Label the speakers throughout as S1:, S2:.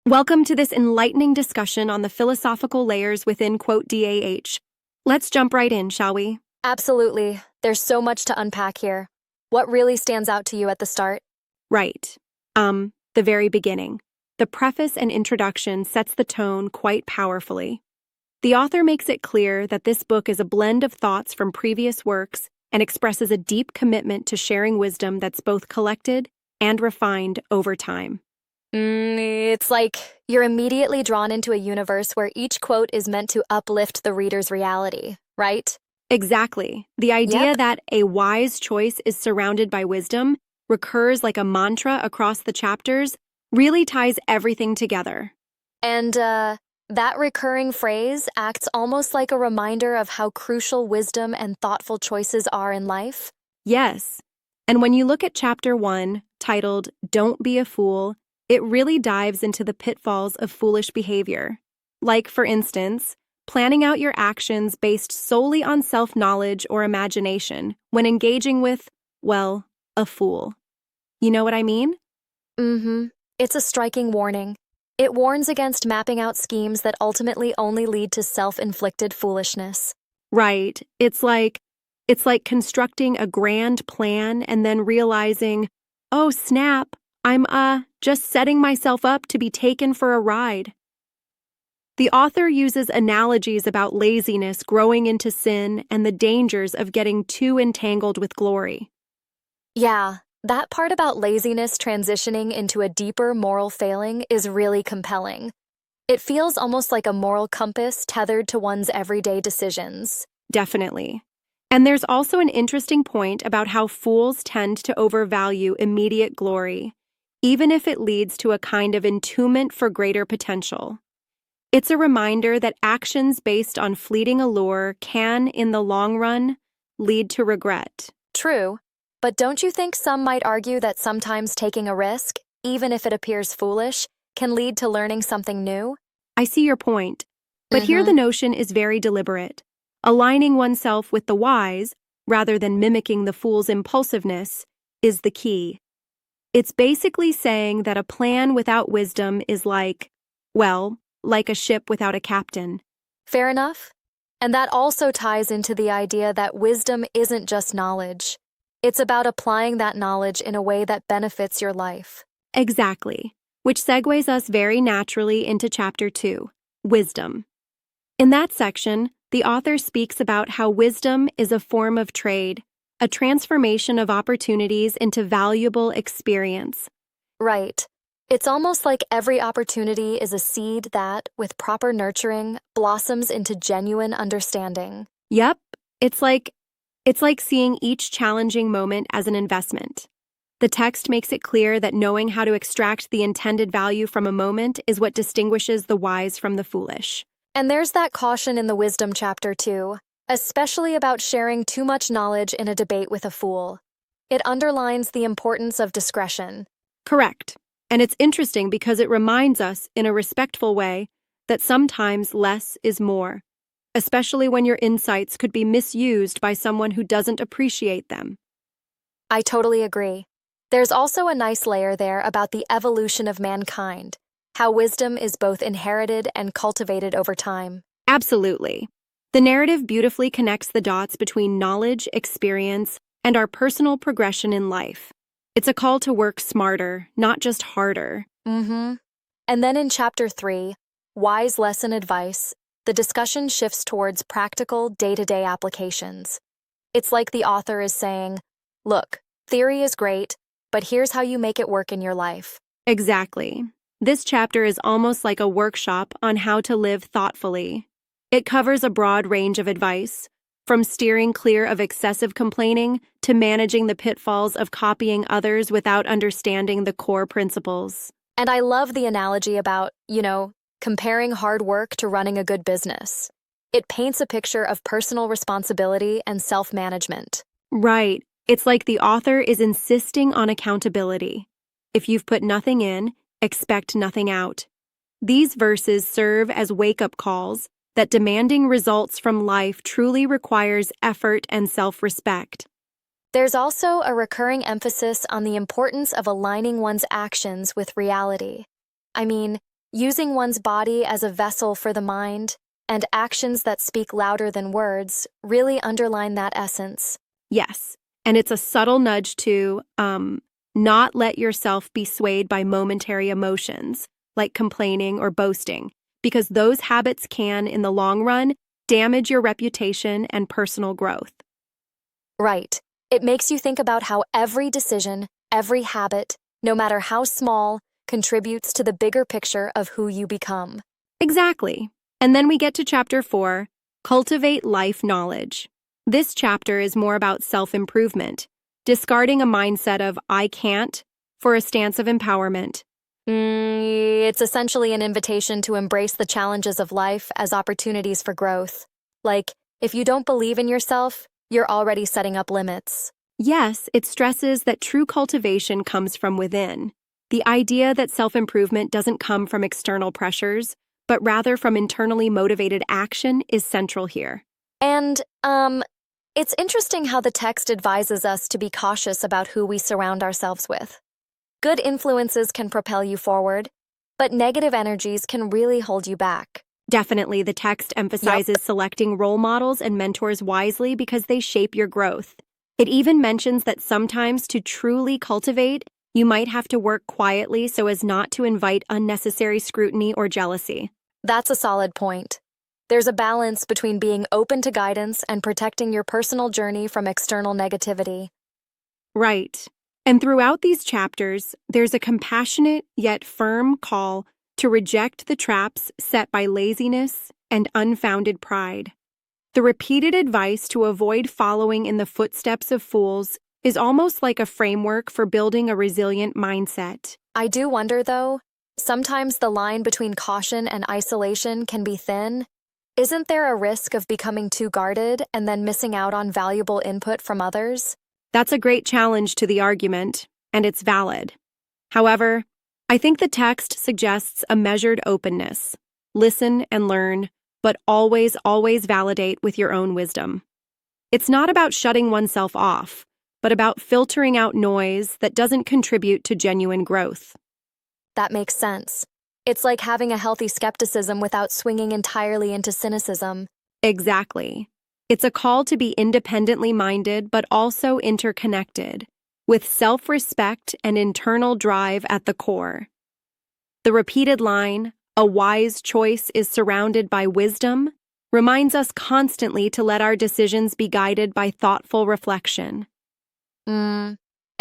S1: Welcome to this enlightening discussion on the philosophical layers within DAH. Let's jump right in, shall we?
S2: Absolutely. There's so much to unpack here. What really stands out to you at the start?
S1: Right. The very beginning. The preface and introduction sets the tone quite powerfully. The author makes it clear that this book is a blend of thoughts from previous works and expresses a deep commitment to sharing wisdom that's both collected and refined over time.
S2: It's like you're immediately drawn into a universe where each quote is meant to uplift the reader's reality, right?
S1: Exactly. The idea
S2: Yep.
S1: that a wise choice is surrounded by wisdom recurs like a mantra across the chapters really ties everything together.
S2: And that recurring phrase acts almost like a reminder of how crucial wisdom and thoughtful choices are in life.
S1: Yes. And when you look at Chapter 1, titled Don't Be a Fool, it really dives into the pitfalls of foolish behavior. Like, for instance, planning out your actions based solely on self-knowledge or imagination when engaging with, well, a fool. You know what I mean?
S2: It's a striking warning. It warns against mapping out schemes that ultimately only lead to self-inflicted foolishness.
S1: Right. It's like constructing a grand plan and then realizing, oh snap, I'm just setting myself up to be taken for a ride. The author uses analogies about laziness growing into sin and the dangers of getting too entangled with glory.
S2: Yeah, that part about laziness transitioning into a deeper moral failing is really compelling. It feels almost like a moral compass tethered to one's everyday decisions.
S1: Definitely. And there's also an interesting point about how fools tend to overvalue immediate glory, even if it leads to a kind of entombment for greater potential. It's a reminder that actions based on fleeting allure can, in the long run, lead to regret.
S2: True, but don't you think some might argue that sometimes taking a risk, even if it appears foolish, can lead to learning something new?
S1: I see your point, but here the notion is very deliberate. Aligning oneself with the wise, rather than mimicking the fool's impulsiveness, is the key. It's basically saying that a plan without wisdom is like a ship without a captain.
S2: Fair enough. And that also ties into the idea that wisdom isn't just knowledge. It's about applying that knowledge in a way that benefits your life.
S1: Exactly, which segues us very naturally into Chapter 2, Wisdom. In that section, the author speaks about how wisdom is a form of trade, a transformation of opportunities into valuable experience.
S2: Right. It's almost like every opportunity is a seed that, with proper nurturing, blossoms into genuine understanding.
S1: Yep, it's like seeing each challenging moment as an investment. The text makes it clear that knowing how to extract the intended value from a moment is what distinguishes the wise from the foolish.
S2: And there's that caution in the wisdom chapter too, especially about sharing too much knowledge in a debate with a fool. It underlines the importance of discretion.
S1: Correct. And it's interesting because it reminds us, in a respectful way, that sometimes less is more, especially when your insights could be misused by someone who doesn't appreciate them.
S2: I totally agree. There's also a nice layer there about the evolution of mankind, how wisdom is both inherited and cultivated over time.
S1: Absolutely. The narrative beautifully connects the dots between knowledge, experience, and our personal progression in life. It's a call to work smarter, not just harder.
S2: And then in Chapter 3, Wise Lesson Advice, the discussion shifts towards practical, day-to-day applications. It's like the author is saying, look, theory is great, but here's how you make it work in your life.
S1: Exactly. This chapter is almost like a workshop on how to live thoughtfully. It covers a broad range of advice, from steering clear of excessive complaining to managing the pitfalls of copying others without understanding the core principles.
S2: And I love the analogy about, comparing hard work to running a good business. It paints a picture of personal responsibility and self-management.
S1: Right. It's like the author is insisting on accountability. If you've put nothing in, expect nothing out. These verses serve as wake-up calls that demanding results from life truly requires effort and self-respect.
S2: There's also a recurring emphasis on the importance of aligning one's actions with reality. I mean, Using one's body as a vessel for the mind, and actions that speak louder than words really underline that essence.
S1: Yes, and it's a subtle nudge to not let yourself be swayed by momentary emotions, like complaining or boasting, because those habits can, in the long run, damage your reputation and personal growth.
S2: Right. It makes you think about how every decision, every habit, no matter how small, contributes to the bigger picture of who you become.
S1: Exactly. And then we get to chapter 4, Cultivate Life Knowledge. This chapter is more about self-improvement, discarding a mindset of I can't for a stance of empowerment.
S2: It's essentially an invitation to embrace the challenges of life as opportunities for growth. Like, if you don't believe in yourself, you're already setting up limits.
S1: Yes, it stresses that true cultivation comes from within. The idea that self-improvement doesn't come from external pressures, but rather from internally motivated action is central here.
S2: And, it's interesting how the text advises us to be cautious about who we surround ourselves with. Good influences can propel you forward, but negative energies can really hold you back.
S1: Definitely, the text emphasizes selecting role models and mentors wisely because they shape your growth. It even mentions that sometimes to truly cultivate, you might have to work quietly so as not to invite unnecessary scrutiny or jealousy.
S2: That's a solid point. There's a balance between being open to guidance and protecting your personal journey from external negativity.
S1: Right. And throughout these chapters, there's a compassionate yet firm call to reject the traps set by laziness and unfounded pride. The repeated advice to avoid following in the footsteps of fools is almost like a framework for building a resilient mindset.
S2: I do wonder, though, sometimes the line between caution and isolation can be thin. Isn't there a risk of becoming too guarded and then missing out on valuable input from others?
S1: That's a great challenge to the argument, and it's valid. However, I think the text suggests a measured openness. Listen and learn, but always validate with your own wisdom. It's not about shutting oneself off, but about filtering out noise that doesn't contribute to genuine growth.
S2: That makes sense. It's like having a healthy skepticism without swinging entirely into cynicism.
S1: Exactly. It's a call to be independently minded but also interconnected, with self-respect and internal drive at the core. The repeated line, "A wise choice is surrounded by wisdom," reminds us constantly to let our decisions be guided by thoughtful reflection.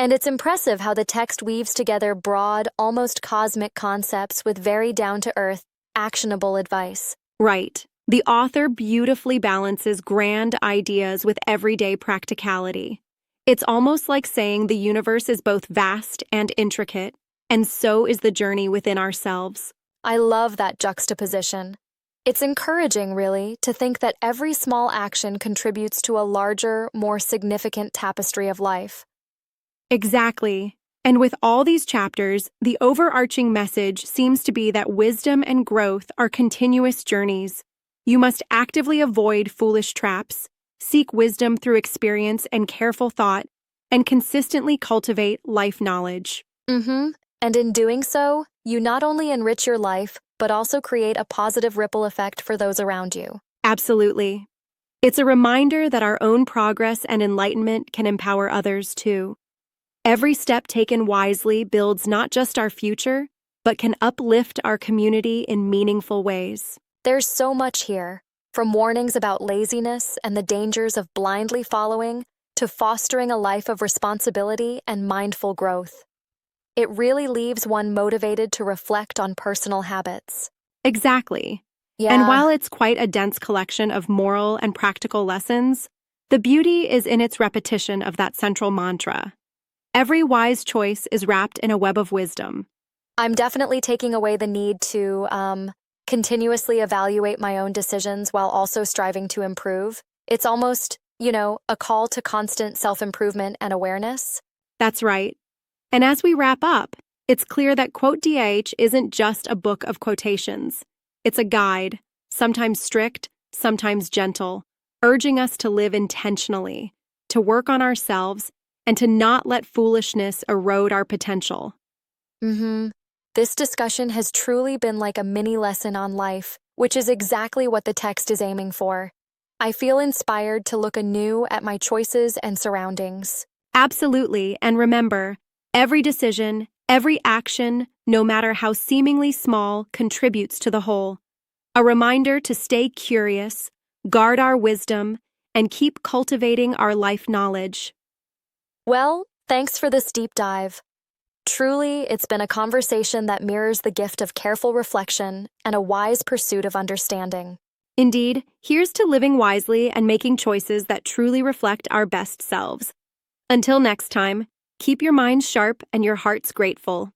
S2: And it's impressive how the text weaves together broad, almost cosmic concepts with very down-to-earth, actionable advice.
S1: Right. The author beautifully balances grand ideas with everyday practicality. It's almost like saying the universe is both vast and intricate, and so is the journey within ourselves.
S2: I love that juxtaposition. It's encouraging, really, to think that every small action contributes to a larger, more significant tapestry of life.
S1: Exactly. And with all these chapters, the overarching message seems to be that wisdom and growth are continuous journeys. You must actively avoid foolish traps, seek wisdom through experience and careful thought, and consistently cultivate life knowledge.
S2: And in doing so, you not only enrich your life, but also create a positive ripple effect for those around you.
S1: Absolutely. It's a reminder that our own progress and enlightenment can empower others too. Every step taken wisely builds not just our future, but can uplift our community in meaningful ways.
S2: There's so much here, from warnings about laziness and the dangers of blindly following to fostering a life of responsibility and mindful growth. It really leaves one motivated to reflect on personal habits.
S1: Exactly.
S2: Yeah.
S1: And while it's quite a dense collection of moral and practical lessons, the beauty is in its repetition of that central mantra. Every wise choice is wrapped in a web of wisdom.
S2: I'm definitely taking away the need to continuously evaluate my own decisions while also striving to improve. It's almost, a call to constant self-improvement and awareness.
S1: That's right. And as we wrap up, it's clear that Quote DH isn't just a book of quotations. It's a guide, sometimes strict, sometimes gentle, urging us to live intentionally, to work on ourselves, and to not let foolishness erode our potential.
S2: This discussion has truly been like a mini lesson on life, which is exactly what the text is aiming for. I feel inspired to look anew at my choices and surroundings.
S1: Absolutely, and remember, every decision, every action, no matter how seemingly small, contributes to the whole. A reminder to stay curious, guard our wisdom, and keep cultivating our life knowledge.
S2: Well, thanks for this deep dive. Truly, it's been a conversation that mirrors the gift of careful reflection and a wise pursuit of understanding.
S1: Indeed, here's to living wisely and making choices that truly reflect our best selves. Until next time, keep your minds sharp and your hearts grateful.